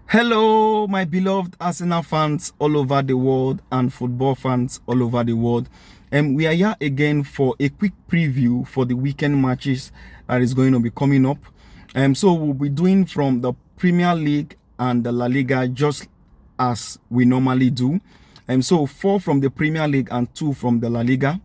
Hello, my beloved Arsenal fans all over the world and football fans all over the world. We are here again for a quick preview for the weekend matches that is going to be coming up. So we'll be doing from the Premier League and the La Liga just as we normally do. So 4 from the Premier League and 2 from the La Liga.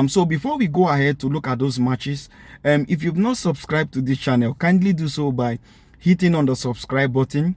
So before we go ahead to look at those matches, if you've not subscribed to this channel, kindly do so by hitting on the subscribe button.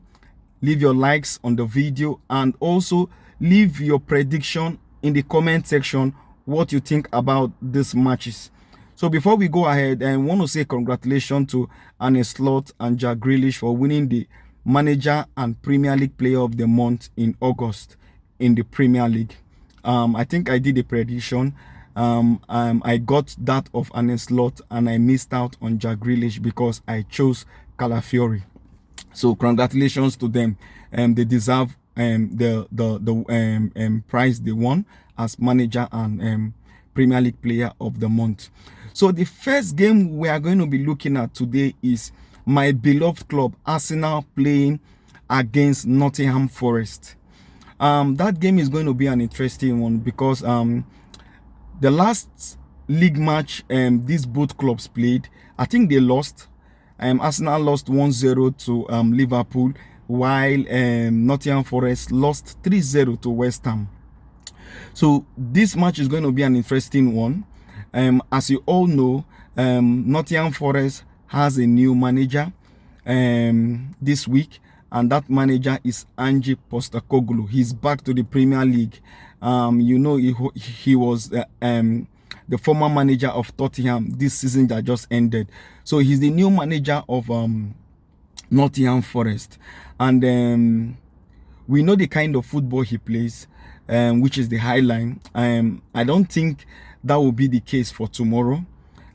Leave your likes on the video and also leave your prediction in the comment section what you think about these matches. So before we go ahead, I want to say congratulations to Arne Slot and Jack Grealish for winning the Manager and Premier League Player of the Month in August in the Premier League. I think I did a prediction. I got that of Arne Slot and I missed out on Jack Grealish because I chose Calafiori. So congratulations to them. They deserve the prize they won as manager and Premier League Player of the Month. So the first game we are going to be looking at today is my beloved club Arsenal playing against Nottingham Forest. That game is going to be an interesting one because the last league match these both clubs played, I think they lost. Arsenal lost 1-0 to Liverpool, while Nottingham Forest lost 3-0 to West Ham. So this match is going to be an interesting one. As you all know, Nottingham Forest has a new manager this week, and that manager is Ange Postecoglou. He's back to the Premier League. You know, he was the former manager of Tottenham this season that just ended. So he's the new manager of Nottingham Forest. And we know the kind of football he plays, which is the high line. I don't think that will be the case for tomorrow.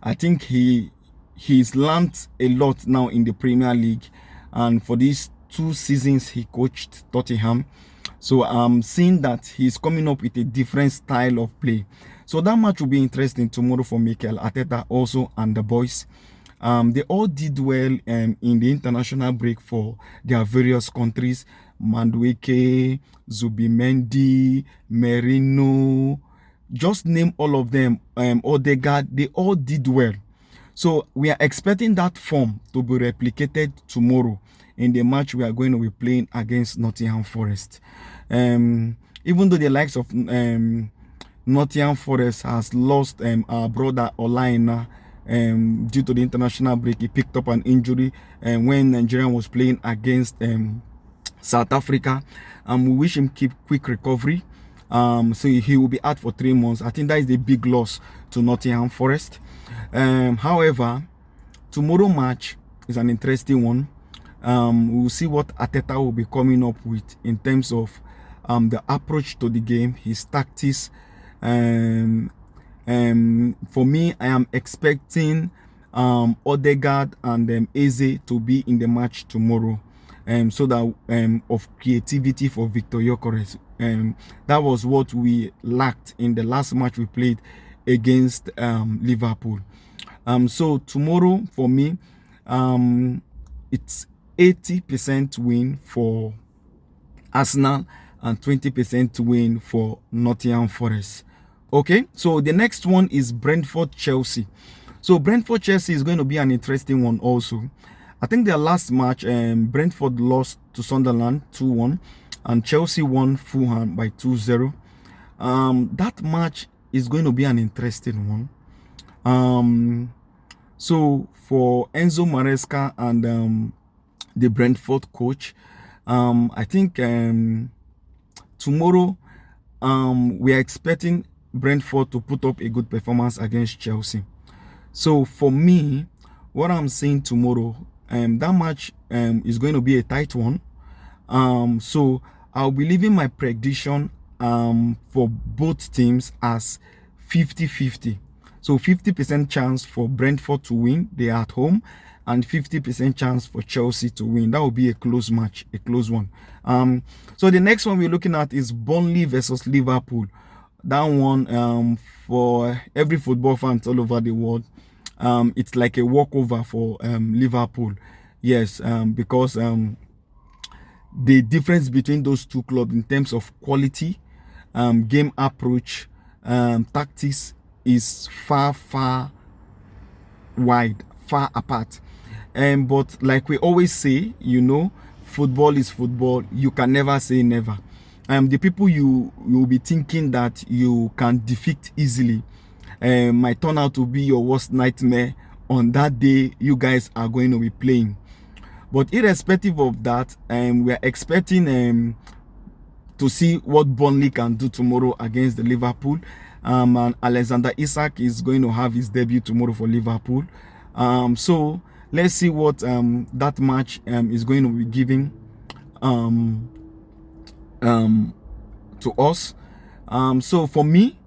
I think he's learned a lot now in the Premier League. And for these 2 seasons he coached Tottenham. So I'm seeing that he's coming up with a different style of play. So that match will be interesting tomorrow for Mikel Arteta also and the boys. They all did well in the international break for their various countries. Madueke, Zubimendi, Merino, just name all of them. Odegaard, they all did well. So we are expecting that form to be replicated tomorrow in the match we are going to be playing against Nottingham Forest. Even though the likes of Nottingham Forest has lost our brother Olaina due to the international break. He picked up an injury when Nigeria was playing against South Africa. We wish him quick recovery. So he will be out for 3 months. I think that is a big loss to Nottingham Forest. However, tomorrow match is an interesting one. We'll see what Arteta will be coming up with in terms of the approach to the game, his tactics. For me, I am expecting Odegaard and Eze to be in the match tomorrow, so that of creativity for Victor Gyökeres. That was what we lacked in the last match we played against Liverpool. So tomorrow for me, it's 80% win for Arsenal and 20% win for Nottingham Forest. Okay, so the next one is Brentford-Chelsea. So Brentford-Chelsea is going to be an interesting one also. I think their last match, Brentford lost to Sunderland 2-1 and Chelsea won Fulham by 2-0. That match is going to be an interesting one. So for Enzo Maresca and the Brentford coach, I think tomorrow we are expecting Brentford to put up a good performance against Chelsea. So for me, what I'm saying tomorrow, that match is going to be a tight one. So I'll be leaving my prediction for both teams as 50-50. So 50% chance for Brentford to win, they are at home, and 50% chance for Chelsea to win. That will be a close match, a close one. So the next one we're looking at is Burnley versus Liverpool. That one, for every football fan all over the world, it's like a walkover for Liverpool. Yes, because the difference between those two clubs in terms of quality, game approach, tactics is far far apart. But like we always say, football is football. You can never say never. The people you will be thinking that you can defeat easily might turn out to be your worst nightmare on that day you guys are going to be playing. But irrespective of that, we are expecting to see what Burnley can do tomorrow against the Liverpool. And Alexander Isak is going to have his debut tomorrow for Liverpool. So let's see what that match is going to be giving to us. So for me,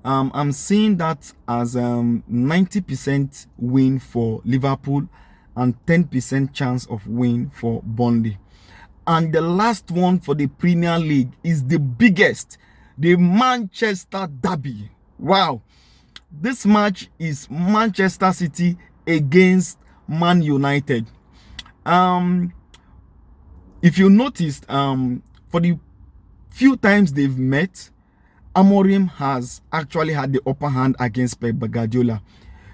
I'm seeing that as 90% win for Liverpool and 10% chance of win for Burnley. And the last one for the Premier League is the biggest, the Manchester Derby. Wow. This match is Manchester City against Man United. If you noticed, for the few times they've met, Amorim has actually had the upper hand against Pep Guardiola.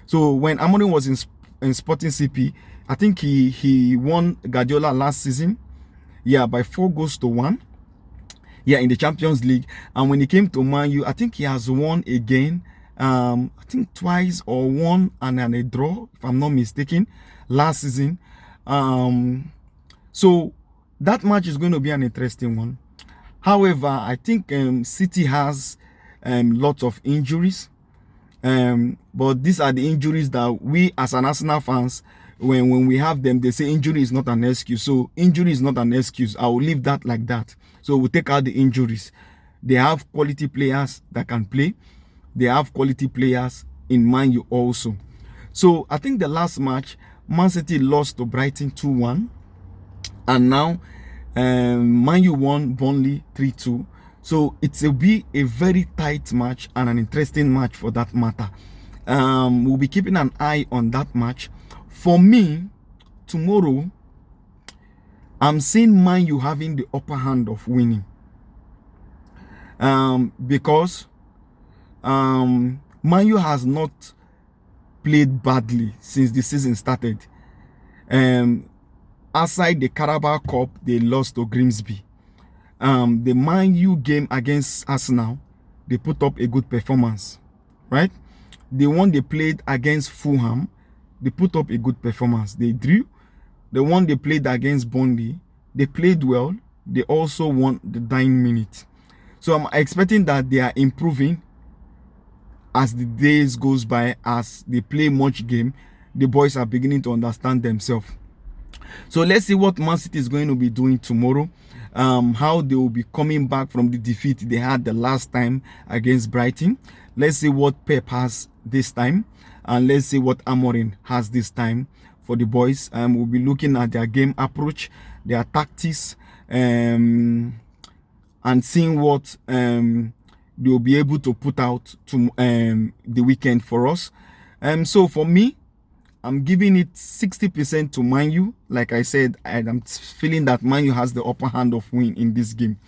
So when Amorim was in Sporting CP, I think he won Guardiola last season, by 4-1, in the Champions League. And when he came to Man U, I think he has won again, I think twice, or won and a draw, if I'm not mistaken, last season. So that match is going to be an interesting one. However, I think City has lots of injuries, but these are the injuries that we as an Arsenal fans, when we have them, they say injury is not an excuse. So injury is not an excuse. I will leave that like that. So we'll take out the injuries. They have quality players that can play. They have quality players in Man U also. So I think the last match, Man City lost to Brighton 2-1. And now Man U won Burnley 3-2. So it will be a very tight match and an interesting match for that matter. We'll be keeping an eye on that match. For me, tomorrow, I'm seeing Man U having the upper hand of winning. Because Man U has not played badly since the season started. Aside the Carabao Cup, they lost to Grimsby. The Man U game against Arsenal, they put up a good performance, right? The one they played against Fulham, they put up a good performance. They drew. The one they played against Burnley, they played well. They also won the 9 minutes. So I'm expecting that they are improving as the days goes by, as they play much game. The boys are beginning to understand themselves. So let's see what Man City is going to be doing tomorrow. How they will be coming back from the defeat they had the last time against Brighton. Let's see what Pep has this time. And let's see what Amorim has this time for the boys. We'll be looking at their game approach, their tactics, and seeing what they'll be able to put out to the weekend for us. So for me, I'm giving it 60% to Man U. Like I said, I'm feeling that Man U has the upper hand of win in this game.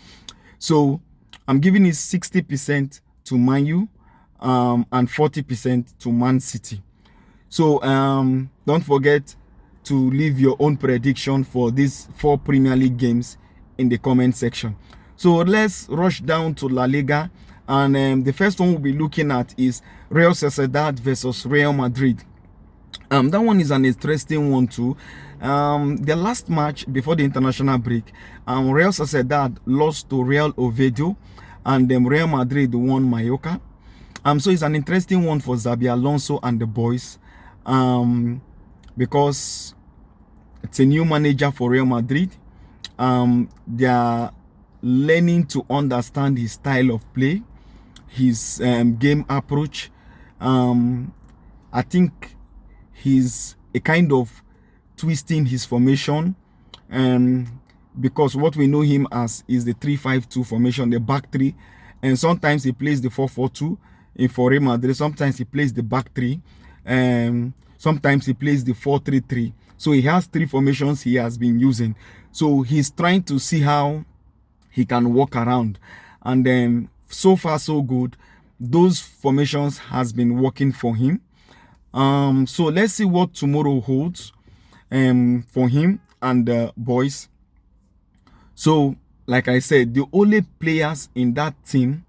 So I'm giving it 60% to Man U and 40% to Man City. So don't forget to leave your own prediction for these 4 Premier League games in the comment section. So let's rush down to La Liga. And the first one we'll be looking at is Real Sociedad versus Real Madrid. That one is an interesting one too. The last match before the international break, Real Sociedad lost to Real Oviedo, and Real Madrid won Mallorca. So it's an interesting one for Xabi Alonso and the boys, because it's a new manager for Real Madrid. They are learning to understand his style of play, his game approach. I think he's a kind of twisting his formation, because what we know him as is the 3-5-2 formation, the back three, and sometimes he plays the 4-4-2 in for Real Madrid. Sometimes he plays the back three, sometimes he plays the 4-3-3. So he has 3 formations he has been using. So he's trying to see how he can walk around. And then so far so good. Those formations has been working for him. So let's see what tomorrow holds for him and the boys. So like I said, the only players in that team,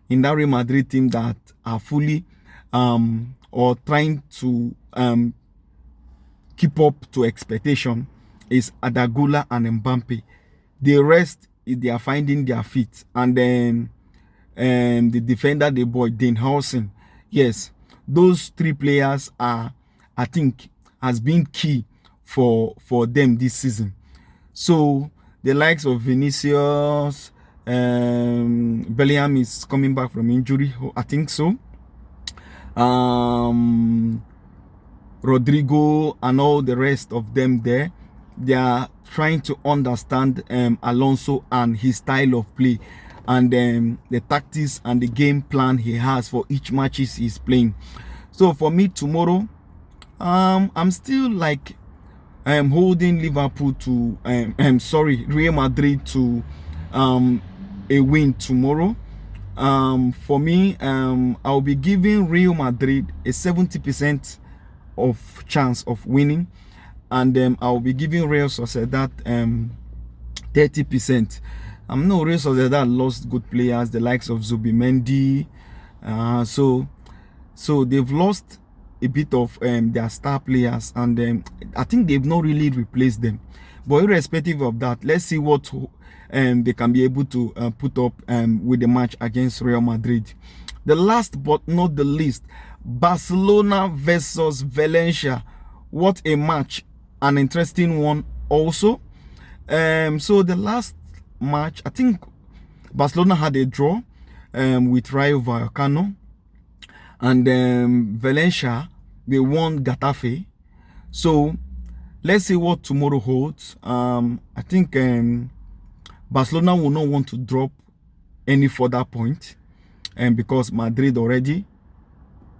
in that Real Madrid team, that are fully or trying to keep up to expectation is Adagula and Mbappe. The rest, they are finding their feet. And then the defender, the boy Dean Housen. Yes, those three players are, I think, has been key for them this season. So the likes of Vinicius, Bellingham is coming back from injury, I think so. Rodrigo and all the rest of them there, they are trying to understand Alonso and his style of play, and the tactics and the game plan he has for each matches he's playing. So for me tomorrow, I'm still like holding Liverpool to Real Madrid to a win tomorrow. For me, I'll be giving Real Madrid a 70% of chance of winning, and I'll be giving Real Sociedad 30%. No, Real Sociedad lost good players, the likes of Zubimendi, so they've lost a bit of their star players, and I think they've not really replaced them. But irrespective of that, let's see what they can be able to put up with the match against Real Madrid. The last but not the least, Barcelona versus Valencia. What a match, an interesting one also. So the last match, I think Barcelona had a draw with Rayo Vallecano, and Valencia, they won Getafe. So let's see what tomorrow holds. I think Barcelona will not want to drop any further point, because Madrid already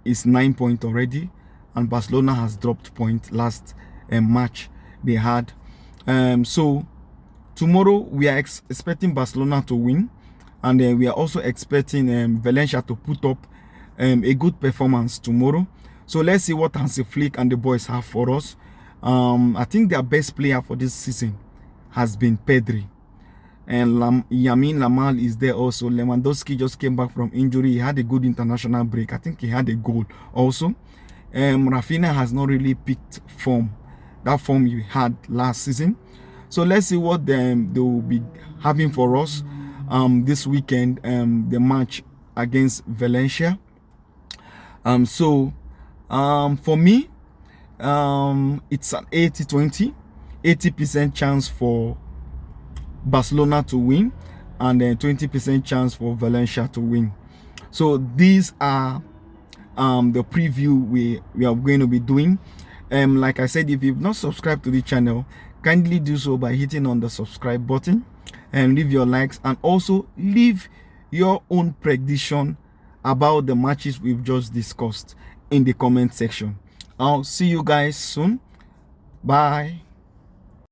is 9 points already, and Barcelona has dropped point last match they had. So tomorrow we are expecting Barcelona to win, and we are also expecting Valencia to put up a good performance tomorrow. So let's see what Hansi Flick and the boys have for us. I think their best player for this season has been Pedri, and Yamin Lamal is there also. Lewandowski just came back from injury. He had a good international break. I think he had a goal also. Rafinha has not really picked that form he had last season. So let's see what they will be having for us this weekend, the match against Valencia. For me, it's an 80-20, 80% chance for Barcelona to win, and then 20% chance for Valencia to win. So these are the preview we are going to be doing. Like I said, if you've not subscribed to the channel, kindly do so by hitting on the subscribe button and leave your likes, and also leave your own prediction about the matches we've just discussed in the comment section. I'll see you guys soon. Bye.